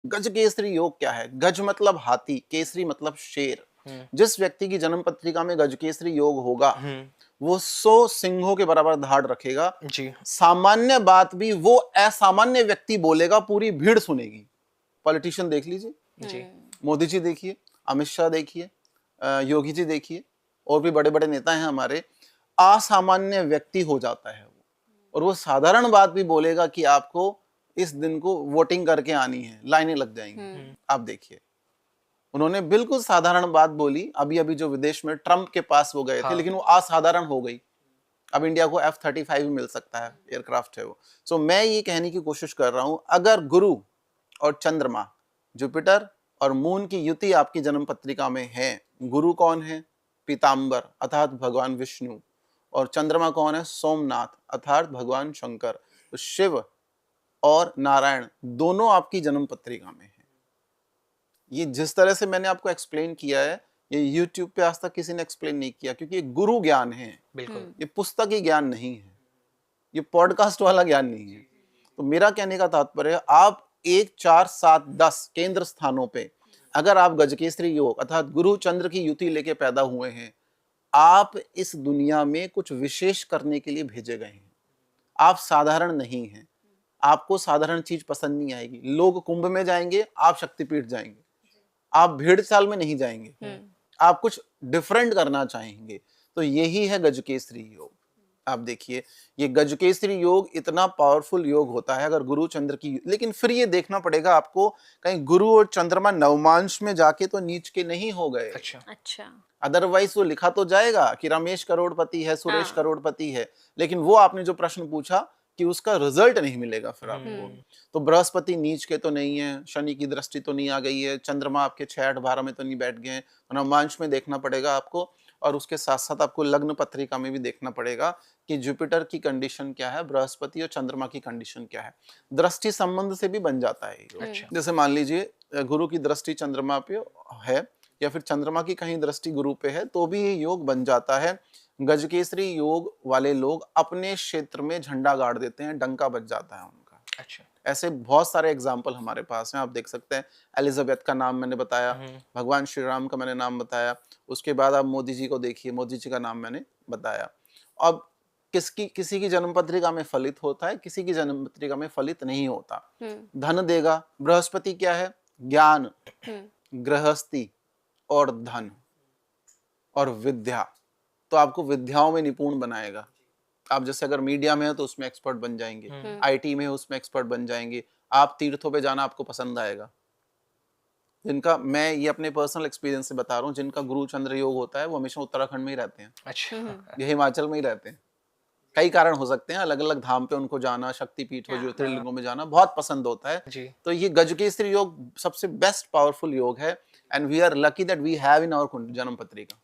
गज केसरी योग क्या है? गज मतलब हाथी, केसरी मतलब शेर। जिस व्यक्ति की जन्म पत्रिका में गज केसरी योग होगा वो 100 सिंहों के बराबर धाड़ रखेगा जी। सामान्य बात भी वो असामान्य व्यक्ति बोलेगा, पूरी भीड़ सुनेगी। पॉलिटिशियन देख लीजिए, जी। मोदी जी देखिए, अमित शाह देखिए, योगी जी देखिए, और भी बड़े बड़े नेता हैं हमारे। असामान्य व्यक्ति हो जाता है वो, और वो साधारण बात भी बोलेगा कि आपको इस दिन को वोटिंग करके आनी है, लाइनें लग जाएंगी। आप देखिए, उन्होंने बिल्कुल साधारण बात बोली। अभी अभी जो विदेश में ट्रंप के पास वो गए थे, लेकिन वो असाधारण हो गई। अब इंडिया को F-35 भी मिल सकता है, एयरक्राफ्ट है वो। सो मैं ये कहने की कोशिश कर रहा हूं, अगर गुरु और चंद्रमा, जुपिटर और मून की युति आपकी जन्म पत्रिका में है, गुरु कौन है? पीताम्बर अर्थात भगवान विष्णु, और चंद्रमा कौन है? सोमनाथ अर्थात भगवान शंकर। तो शिव और नारायण दोनों आपकी जन्म पत्रिका में है। ये जिस तरह से मैंने आपको एक्सप्लेन किया है, ये YouTube पे आज तक किसी ने एक्सप्लेन नहीं किया, क्योंकि ये गुरु ज्ञान है, बिल्कुल। ये पुस्तकी ज्ञान नहीं है, ये पॉडकास्ट वाला ज्ञान नहीं है। तो मेरा कहने का तात्पर्य है, आप 1, 4, 7, 10 केंद्र स्थानों पे अगर आप गजकेसरी योग अर्थात गुरु चंद्र की युति लेके पैदा हुए हैं, आप इस दुनिया में कुछ विशेष करने के लिए भेजे गए हैं। आप साधारण नहीं हैं। आपको साधारण चीज पसंद नहीं आएगी। लोग कुंभ में जाएंगे, आप शक्तिपीठ जाएंगे। आप भीड़ चाल में नहीं जाएंगे, आप कुछ डिफरेंट करना चाहेंगे। तो यही है गजकेसरी योग। आप देखिए, ये गजकेसरी योग इतना पावरफुल योग होता है अगर गुरु चंद्र की, लेकिन फिर ये देखना पड़ेगा आपको, कहीं गुरु और चंद्रमा नवमांश में जाके तो नीच के नहीं हो गए। अच्छा। अदरवाइज वो लिखा तो जाएगा कि रमेश करोड़पति है, सुरेश करोड़पति है, लेकिन वो आपने जो प्रश्न पूछा कि उसका रिजल्ट नहीं मिलेगा फिर आपको। तो बृहस्पति नीच के तो नहीं है, शनि की दृष्टि तो नहीं आ गई है, चंद्रमा आपके 6, 8, 12 में तो नहीं बैठ गए हैं, तो नवमांश में देखना पड़ेगा आपको। और उसके साथ साथ आपको लग्न पत्रिका में भी देखना पड़ेगा कि जुपिटर की कंडीशन क्या है, बृहस्पति और चंद्रमा की कंडीशन क्या है। दृष्टि संबंध से भी बन जाता है ये। जैसे मान लीजिए गुरु की दृष्टि चंद्रमा पे है, या फिर चंद्रमा की कहीं दृष्टि गुरु पे है, तो भी ये योग बन जाता है। गजकेसरी योग वाले लोग अपने क्षेत्र में झंडा गाड़ देते हैं, डंका बज जाता है उनका। अच्छा। ऐसे बहुत सारे एग्जाम्पल हमारे पास हैं, आप देख सकते हैं। एलिजाबेथ का नाम मैंने बताया, भगवान श्री राम का मैंने नाम बताया, उसके बाद आप मोदी जी को देखिए, मोदी जी का नाम मैंने बताया। अब किसी की जन्म पत्रिका में फलित होता है, किसी की जन्म पत्रिका में फलित नहीं होता। धन देगा, बृहस्पति क्या है? ज्ञान, गृहस्थी और धन और विद्या। तो आपको विद्याओं में निपुण बनाएगा। आप जैसे अगर मीडिया में है तो उसमें एक्सपर्ट बन जाएंगे, आईटी में है उसमें एक्सपर्ट बन जाएंगे। आप तीर्थों पे जाना आपको पसंद आएगा। जिनका, मैं ये अपने पर्सनल एक्सपीरियंस से बता रहा हूँ, जिनका गुरु चंद्र योग होता है वो हमेशा उत्तराखंड में ही रहते हैं। अच्छा। ये हिमाचल में ही रहते हैं। कई कारण हो सकते हैं, अलग अलग धाम पे उनको जाना, शक्तिपीठ हो, ज्योतिर्लिंगों में जाना बहुत पसंद होता है जी। तो ये गजकेसरी योग सबसे बेस्ट पावरफुल योग है, and we are lucky that we have in our जन्म पत्रिका।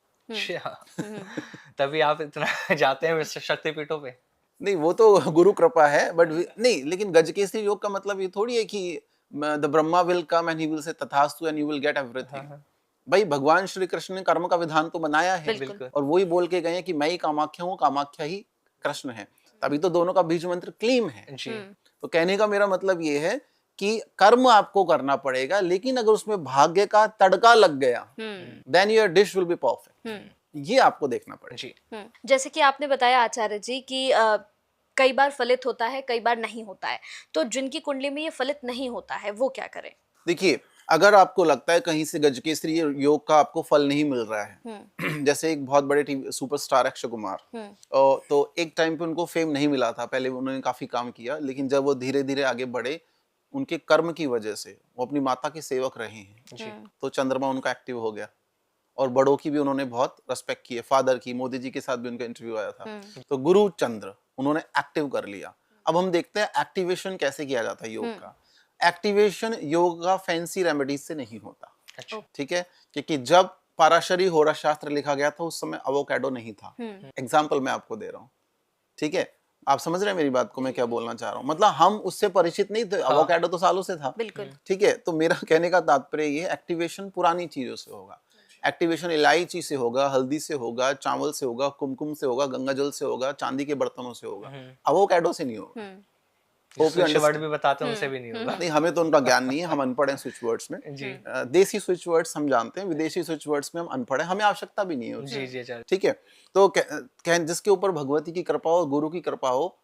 तभी आप इतना जाते हैं शक्तिपीठों पे? नहीं, वो तो गुरु कृपा है, बट नहीं, लेकिन गजकेसरी योग का मतलब ये थोड़ी है कि the Brahma will come and he will say तथास्तु and you will get everything. भाई भगवान श्री कृष्ण ने कर्म का विधान तो बनाया है, बिल्कुल। और वही बोल के गए हैं कि मैं ही कामाख्या हूँ, कामाख्या ही कृष्ण है। तभी तो दोनों का बीज मंत्र क्लीम है जी। तो कहने का मेरा मतलब ये है कि कर्म आपको करना पड़ेगा, लेकिन अगर उसमें भाग्य का तड़का लग गया then your dish will be perfect. ये आपको देखना पड़ेगा। जी। जैसे कि आपने बताया आचार्य जी कि कई बार फलित होता है, कई बार नहीं होता है, तो जिनकी कुंडली में ये फलित नहीं होता है वो क्या करें? देखिए, अगर आपको लगता है कहीं से गजकेसरी योग का आपको फल नहीं मिल रहा है, जैसे एक बहुत बड़े टीवी सुपरस्टार अक्षय कुमार, तो एक टाइम पे उनको फेम नहीं मिला था, पहले उन्होंने काफी काम किया, लेकिन जब वो धीरे धीरे आगे बढ़े, उनके कर्म की वजह से वो अपनी माता के सेवक रहे हैं जी। तो चंद्रमा उनका एक्टिव हो गया, और बड़ों की भी उन्होंने बहुत रेस्पेक्ट की है, फादर की, मोदी जी के साथ भी उनका इंटरव्यू आया था। तो गुरु चंद्र उन्होंने एक्टिव कर लिया। अब हम देखते हैं एक्टिवेशन कैसे किया जाता है योग का। एक्टिवेशन योग का फैंसी रेमेडीज से नहीं होता। अच्छा। ठीक है, क्योंकि जब पराशरी होरा शास्त्र लिखा गया था उस समय अवोकाडो नहीं था। एग्जाम्पल मैं आपको दे रहा हूँ, ठीक है, आप समझ रहे हैं मेरी बात को, मैं क्या बोलना चाह रहा हूँ। मतलब हम उससे परिचित नहीं थे, अवोकाडो तो सालों से था। बिल्कुल। ठीक है, तो मेरा कहने का तात्पर्य ये, एक्टिवेशन पुरानी चीजों से होगा। एक्टिवेशन इलायची से होगा, हल्दी से होगा, चावल से होगा, कुमकुम से होगा, गंगा जल से होगा, चांदी के बर्तनों से होगा, अवोकाडो से नहीं होगा। Hope you switch word understand. भी बताते हैं उनसे भी नहीं होगा। नहीं, हमें तो उनका ज्ञान नहीं है, हम अनपढ़ हैं स्विच वर्ड्स में। जी देसी स्विच वर्ड्स हम जानते हैं, विदेशी स्विच वर्ड्स में हम अनपढ़ हैं, हमें आवश्यकता भी नहीं है उसकी। जी आचार्य ठीक है, तो जिसके ऊपर भगवती की कृपा हो, गुरु की कृपा हो,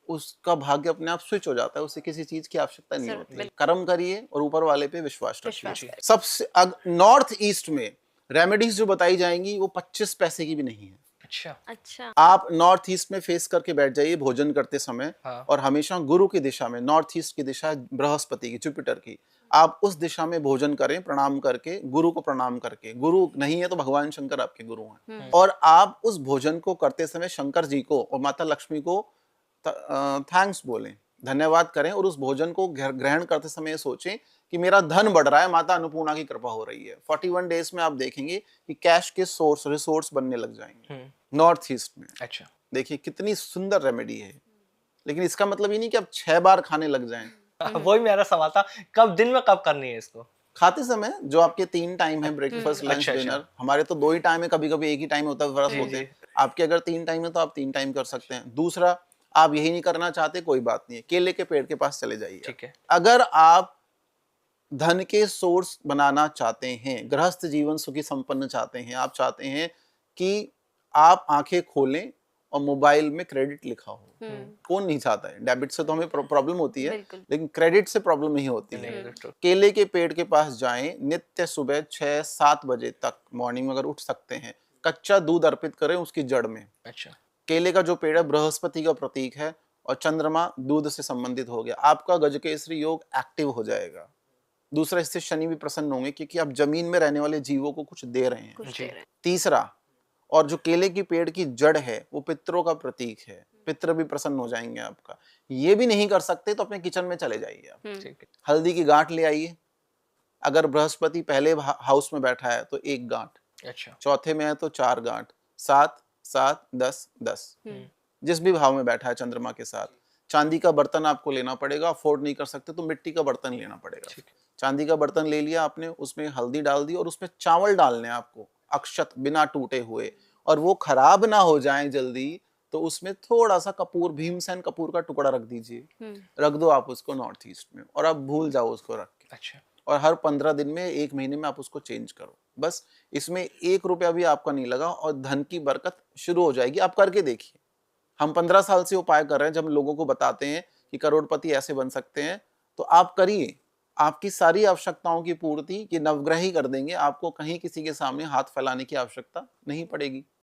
उसका भाग्य अपने आप स्विच हो जाता है, उसे किसी चीज की आवश्यकता नहीं सर, होती। बिल्कुल। कर्म करिए और ऊपर वाले पे विश्वास रखिए। विश्वास करें। सबसे नॉर्थ ईस्ट में रेमेडीज जो बताई जाएंगी वो 25 पैसे की भी नहीं है। अच्छा अच्छा। आप नॉर्थ ईस्ट में फेस करके बैठ जाइए भोजन करते समय, हाँ। और हमेशा गुरु की दिशा में, नॉर्थ ईस्ट की दिशा है बृहस्पति की, जुपिटर की, आप उस दिशा में भोजन करें, प्रणाम करके, गुरु को प्रणाम करके। गुरु नहीं है तो भगवान शंकर आपके गुरु हैं, और आप उस भोजन को करते समय शंकर जी को और माता लक्ष्मी को थैंक्स बोलें, धन्यवाद करें, और उस भोजन को ग्रहण करते समय ये सोचें कि मेरा धन बढ़ रहा है, माता अन्नपूर्णा की कृपा हो रही है। 41 डेज में आप देखेंगे कि कैश के रिसोर्स बनने लग जाएंगे नॉर्थ ईस्ट में। अच्छा देखिए कितनी सुंदर रेमेडी है, लेकिन इसका मतलब ये नहीं कि आप 6 बार खाने लग जाएं। वही मेरा सवाल था, कब दिन में कब करनी है इसको? खाते समय जो आपके 3 टाइम है, ब्रेकफास्ट, लंच, अच्छा, डिनर, हमारे तो 2 ही टाइम है, कभी कभी एक ही टाइम होता है, व्रत जी, होते जी। हैं। आपके अगर 3 टाइम है तो आप 3 टाइम कर सकते हैं। दूसरा, आप यही नहीं करना चाहते, कोई बात नहीं है, केले के पेड़ के पास चले जाइए। ठीक है। अगर आप धन के सोर्स बनाना चाहते हैं, गृहस्थ जीवन सुखी संपन्न चाहते हैं, आप चाहते हैं कि आप आंखें खोलें और मोबाइल में क्रेडिट लिखा हो, कौन नहीं चाहता है? डेबिट से तो हमें प्रॉब्लम होती है, बिल्कुल। लेकिन क्रेडिट से प्रॉब्लम नहीं होती है। नहीं, तो केले के पेड़ के पास जाएं, नित्य सुबह 6-7 बजे तक मॉर्निंग में अगर उठ सकते हैं, कच्चा दूध अर्पित करें उसकी जड़ में। अच्छा केले का जो पेड़ है बृहस्पति का प्रतीक है, और चंद्रमा दूध से संबंधित हो गया, आपका गजकेसरी योग एक्टिव हो जाएगा। दूसरा, इससे शनि भी प्रसन्न होंगे, क्योंकि आप जमीन में रहने वाले जीवों को कुछ दे रहे हैं। कुछ जी। दे रहे हैं। तीसरा, और जो केले की पेड़ की जड़ है वो पितरों का प्रतीक है, पितर भी प्रसन्न हो जाएंगे आपका। ये भी नहीं कर सकते तो अपने किचन में चले जाइए आप, ठीक है। हल्दी की गांठ ले आइए। अगर बृहस्पति पहले हाउस में बैठा है तो 1 गांठ, अच्छा चौथे में है तो 4 गांठ, 7 7 10 10, जिस भी भाव में बैठा है चंद्रमा के साथ। चांदी का बर्तन आपको लेना पड़ेगा, अफोर्ड नहीं कर सकते तो मिट्टी का बर्तन लेना पड़ेगा। ठीक है। चांदी का बर्तन ले लिया आपने, उसमें हल्दी डाल दी, और उसमें चावल डालने हैं आपको, अक्षत बिना टूटे हुए, और वो खराब ना हो जाए जल्दी, तो उसमें थोड़ा सा कपूर, भीमसेन कपूर का टुकड़ा रख दीजिए, रख दो आप उसको नॉर्थ ईस्ट में, और आप भूल जाओ उसको रख के। अच्छा और हर 15 दिन में, 1 महीने में आप उसको चेंज करो। बस इसमें 1 रुपया भी आपका नहीं लगा, और धन की बरकत शुरू हो जाएगी। आप करके देखिए। हम 15 साल से उपाय कर रहे हैं, जब हम लोगों को बताते हैं कि करोड़पति ऐसे बन सकते हैं, तो आप करिए, आपकी सारी आवश्यकताओं की पूर्ति ये नवग्रह ही कर देंगे। आपको कहीं किसी के सामने हाथ फैलाने की आवश्यकता नहीं पड़ेगी।